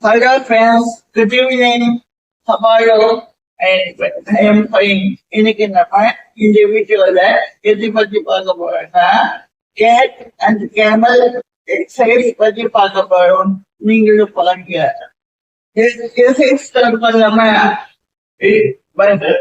Hello friends, good evening. How are you? I am fine. இன்னைக்கு நம்ம இந்த வீடியோல எதை பத்தி பார்க்க போறோம்னா கேட் அண்ட் கேமல் எக்ஸசைஸ் பத்தி பார்க்க போறோம். நீங்களும் பாருங்க. எக்ஸசைஸ் ஸ்டார்ட் பண்ணலாமா? பாருங்க.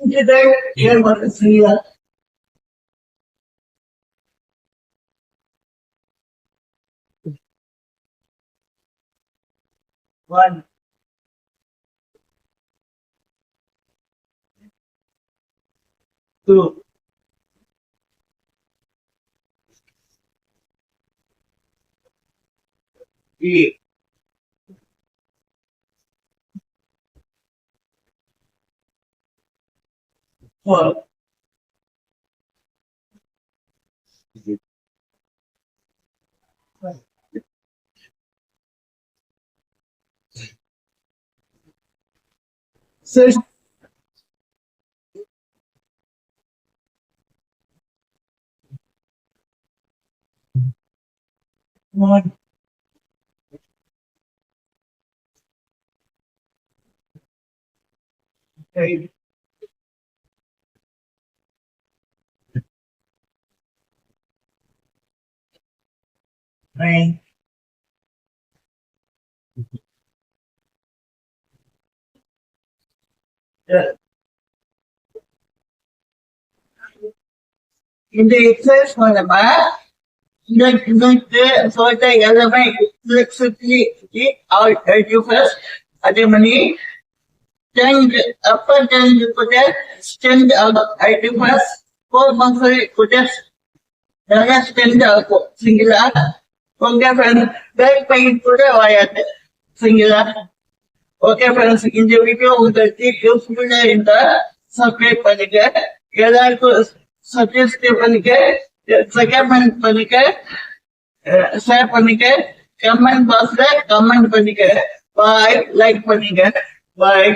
இதுதான் ஏன் செய்ய 1, 2, 3, 4, 5, 6, 1, 8, 9, 10. இந்த எக்ஸசைஸ் மூலமா சொல்லிட்ட எல்லாமே ஃபிளெக்சிபிலிட்டி அதே மாதிரி அப்பர் டென்த் கூட ஸ்ட்ரென்த் ஆகும். ஐடிஃபஸ் 4 மந்த்ஸ் கூட நல்லா ஸ்ட்ரென்த் ஆகும் சிங்கிளா. உங்க ஃப்ரெண்ட் பேக் பெயின் கூட வராது சிங்கிளா. ஓகே ஃப்ரெண்ட்ஸ், இந்த வீடியோ உங்களுக்கு யூஸ்ஃபுல்லா இருந்தா சப்ஸ்கிரைப் பண்ணுங்க, எல்லாருக்கும் சப்ஸ்கிரைப் பண்ணுங்க, ரெக்கமெண்ட் பண்ணுங்க, ஷேர் பண்ணுங்க, கமெண்ட் பாக்ஸ்ல கமெண்ட் பண்ணுங்க, பாய், லைக் பண்ணுங்க, பாய்.